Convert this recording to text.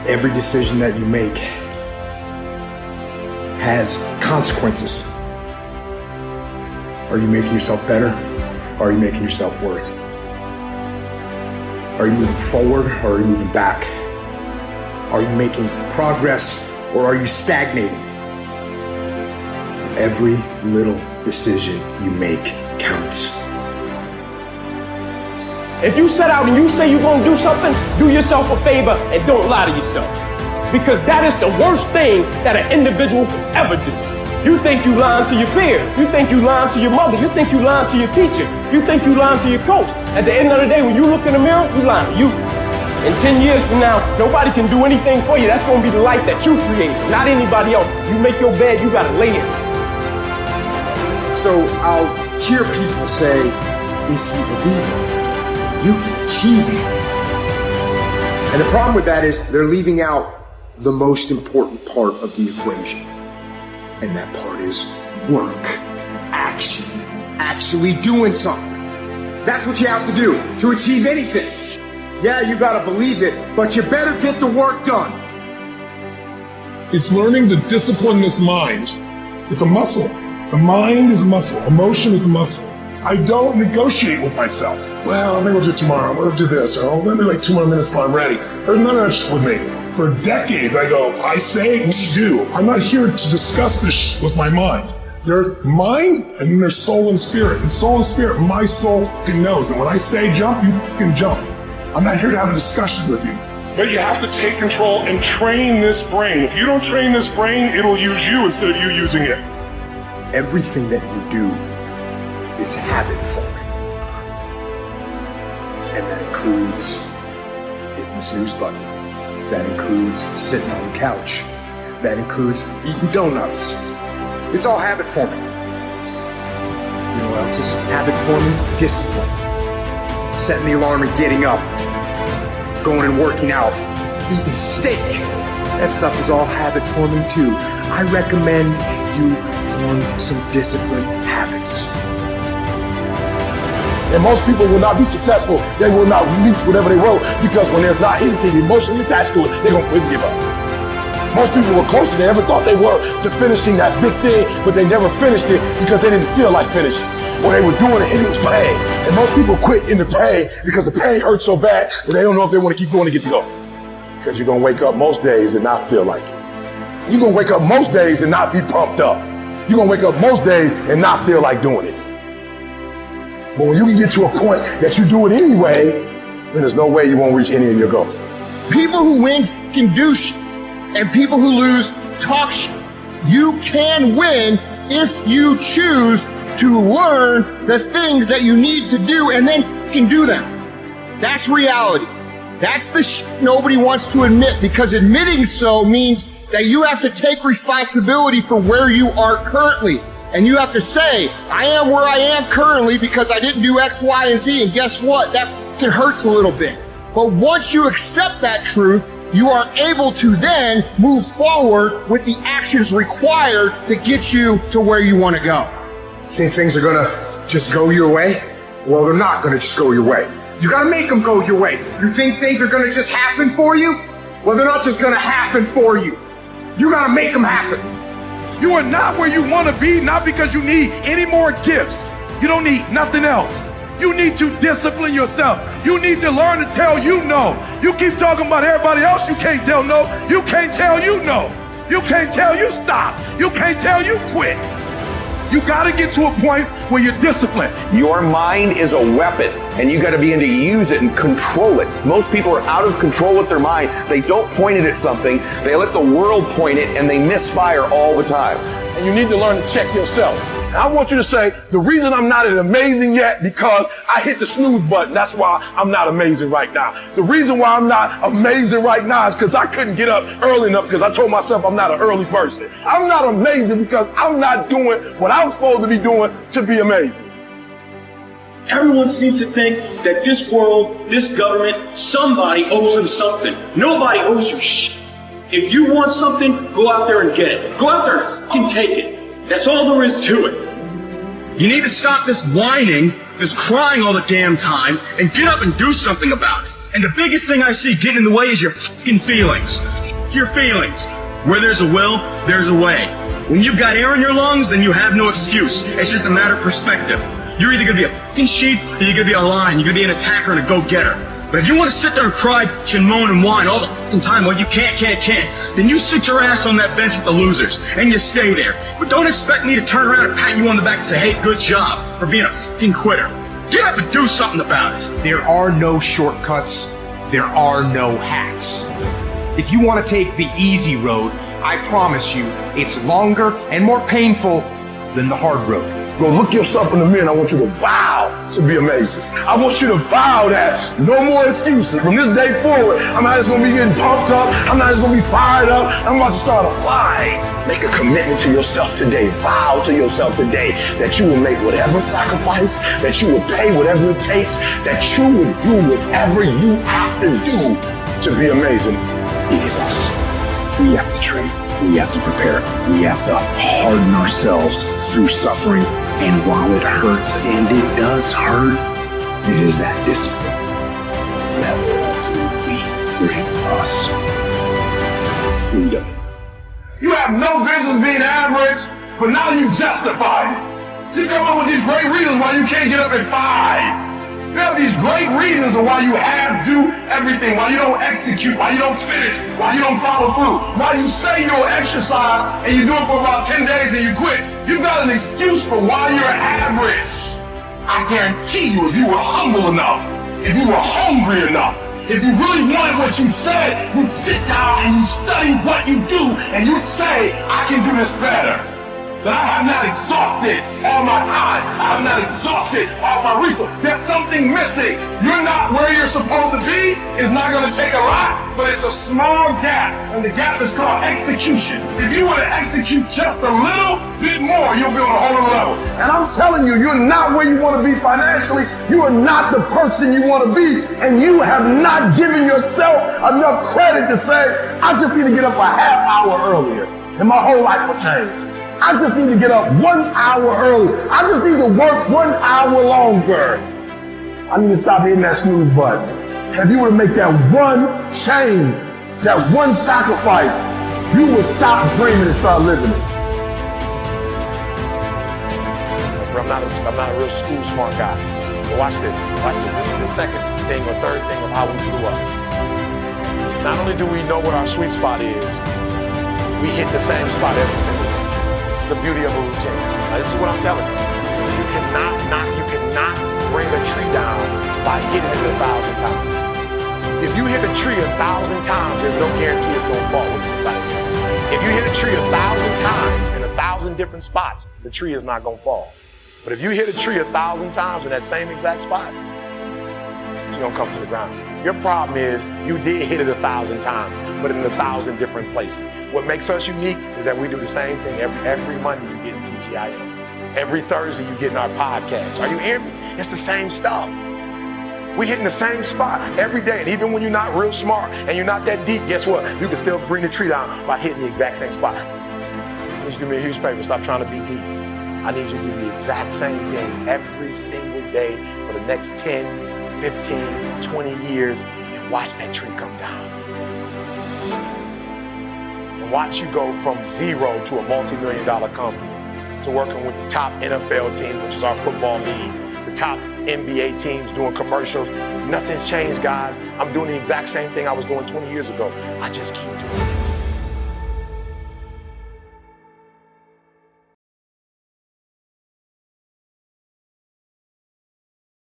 Every decision that you make has consequences. Are you making yourself better? Or are you making yourself worse? Are you moving forward or are you moving back? Are you making progress or are you stagnating? Every little decision you make counts. If you set out and you say you're going to do something, do yourself a favor and don't lie to yourself. Because that is the worst thing that an individual could ever do. You think you lying to your peers. You think you lying to your mother. You think you lying to your teacher. You think you lying to your coach. At the end of the day, when you look in the mirror, you lying to you. In 10 years from now, nobody can do anything for you. That's going to be the life that you create, not anybody else. You make your bed, you got to lay it. So I'll hear people say, if you believe it, you can achieve it. And the problem with that is they're leaving out the most important part of the equation. And that part is work, action, actually doing something. That's what you have to do to achieve anything. Yeah, you gotta believe it, but you better get the work done. It's learning to discipline this mind. It's a muscle. The mind is a muscle. Emotion is a muscle. I don't negotiate with myself. Well, I'm gonna do it tomorrow. I'm gonna do this. Or let me like 2 more minutes till I'm ready. There's none of that shit with me. For decades, I go, I say, we do. I'm not here to discuss this with my mind. There's mind, and then there's soul and spirit. And soul and spirit, my soul fucking knows. And when I say jump, you fucking jump. I'm not here to have a discussion with you. But you have to take control and train this brain. If you don't train this brain, it'll use you instead of you using it. Everything that you do is habit forming. And that includes hitting the snooze button. That includes sitting on the couch. That includes eating donuts. It's all habit forming. You know what else is habit forming? Discipline. Setting the alarm and getting up. Going and working out. Eating steak. That stuff is all habit forming too. I recommend you form some disciplined habits. And most people will not be successful. They will not reach whatever they wrote because when there's not anything emotionally attached to it, they're going to quit and give up. Most people were closer than they ever thought they were to finishing that big thing, but they never finished it because they didn't feel like finishing. Or they were doing it and it was pain. And most people quit in the pain because the pain hurts so bad that they don't know if they want to keep going to get to go. Because you're going to wake up most days and not feel like it. You're going to wake up most days and not be pumped up. You're going to wake up most days and not feel like doing it. But when you can get to a point that you do it anyway, then there's no way you won't reach any of your goals. People who win can do shit, and people who lose talk shit. You can win if you choose to learn the things that you need to do and then can do them. That's reality. That's the shit nobody wants to admit, because admitting so means that you have to take responsibility for where you are currently. And you have to say, I am where I am currently because I didn't do X, Y, and Z. And guess what? That fucking hurts a little bit. But once you accept that truth, you are able to then move forward with the actions required to get you to where you want to go. Think things are gonna just go your way? Well, they're not gonna just go your way. You gotta make them go your way. You think things are gonna just happen for you? Well, they're not just gonna happen for you. You gotta make them happen. You are not where you want to be, not because you need any more gifts. You don't need nothing else. You need to discipline yourself. You need to learn to tell you no. You keep talking about everybody else you can't tell no. You can't tell you no. You can't tell you stop. You can't tell you quit. You got to get to a point where you're disciplined. Your mind is a weapon, and you got to be able to use it and control it. Most people are out of control with their mind. They don't point it at something. They let the world point it, and they misfire all the time. And you need to learn to check yourself. And I want you to say, the reason I'm not amazing yet because I hit the snooze button. That's why I'm not amazing right now. The reason why I'm not amazing right now is because I couldn't get up early enough because I told myself I'm not an early person. I'm not amazing because I'm not doing what I'm supposed to be doing to be amazing. Everyone seems to think that this world, this government, somebody owes them something. Nobody owes you shit. If you want something, go out there and get it. Go out there and fucking take it. That's all there is to it. You need to stop this whining, this crying all the damn time, and get up and do something about it. And the biggest thing I see getting in the way is your fucking feelings. Your feelings. Where there's a will, there's a way. When you've got air in your lungs, then you have no excuse. It's just a matter of perspective. You're either gonna be a fucking sheep, or you're gonna be a lion. You're gonna be an attacker and a go-getter. But if you want to sit there and cry, bitch, and moan and whine all the fucking time, well, you can't, then you sit your ass on that bench with the losers, and you stay there. But don't expect me to turn around and pat you on the back and say, hey, good job for being a fucking quitter. Get up and do something about it. There are no shortcuts. There are no hacks. If you want to take the easy road, I promise you, it's longer and more painful than the hard road. Go look yourself in the mirror and I want you to vow to be amazing. I want you to vow that no more excuses. From this day forward, I'm not just going to be getting pumped up. I'm not just going to be fired up. I'm about to start applying. Make a commitment to yourself today. Vow to yourself today that you will make whatever sacrifice, that you will pay whatever it takes, that you will do whatever you have to do to be amazing. It is us. We have to train. We have to prepare. We have to harden ourselves through suffering. And while it hurts, and it does hurt, it is that discipline that will ultimately bring us freedom. You have no business being average, but now you justify it. You come up with these great reasons why you can't get up at 5. You have these great reasons of why you do everything, why you don't execute, why you don't finish, why you don't follow through, why you say you'll exercise and you do it for about 10 days and you quit. You've got an excuse for why you're average. I guarantee you, if you were humble enough, if you were hungry enough, if you really wanted what you said, you'd sit down and you study what you do and you'd say, I can do this better. That I have not exhausted all my time. I have not exhausted all my resources. There's something missing. You're not where you're supposed to be. It's not going to take a lot, but it's a small gap. And the gap is called execution. If you were to execute just a little bit more, you'll be on a whole other level. And I'm telling you, you're not where you want to be financially. You are not the person you want to be. And you have not given yourself enough credit to say, I just need to get up a half hour earlier and my whole life will change. I just need to get up 1 hour early. I just need to work 1 hour longer. I need to stop hitting that snooze button. If you were to make that one change, that one sacrifice, you would stop dreaming and start living it. I'm not a real school smart guy. But watch this. Watch this. This is the second thing or third thing of how we grew up. Not only do we know what our sweet spot is, we hit the same spot every single day. The beauty of a routine. Now, this is what I'm telling you. You cannot bring a tree down by hitting it 1,000 times. If you hit a tree 1,000 times, there's no guarantee it's going to fall with you. If you hit a tree 1,000 times in 1,000 different spots, the tree is not going to fall. But if you hit a tree 1,000 times in that same exact spot, it's going to come to the ground. Your problem is you did hit it 1,000 times, but in 1,000 different places. What makes us unique is that we do the same thing every Monday. You get in TGIF. Every Thursday you get in our podcast. Are you hearing me? It's the same stuff. We hitting the same spot every day. And even when you're not real smart and you're not that deep, guess what? You can still bring the tree down by hitting the exact same spot. I need you to do me a huge favor. Stop trying to be deep. I need you to do the exact same thing every single day for the next 10, 15, 20 years and watch that tree come down. And watch you go from zero to a multi-million-dollar company, to working with the top NFL team, which is our football league, the top NBA teams doing commercials. Nothing's changed, guys. I'm doing the exact same thing I was doing 20 years ago. I just keep doing it.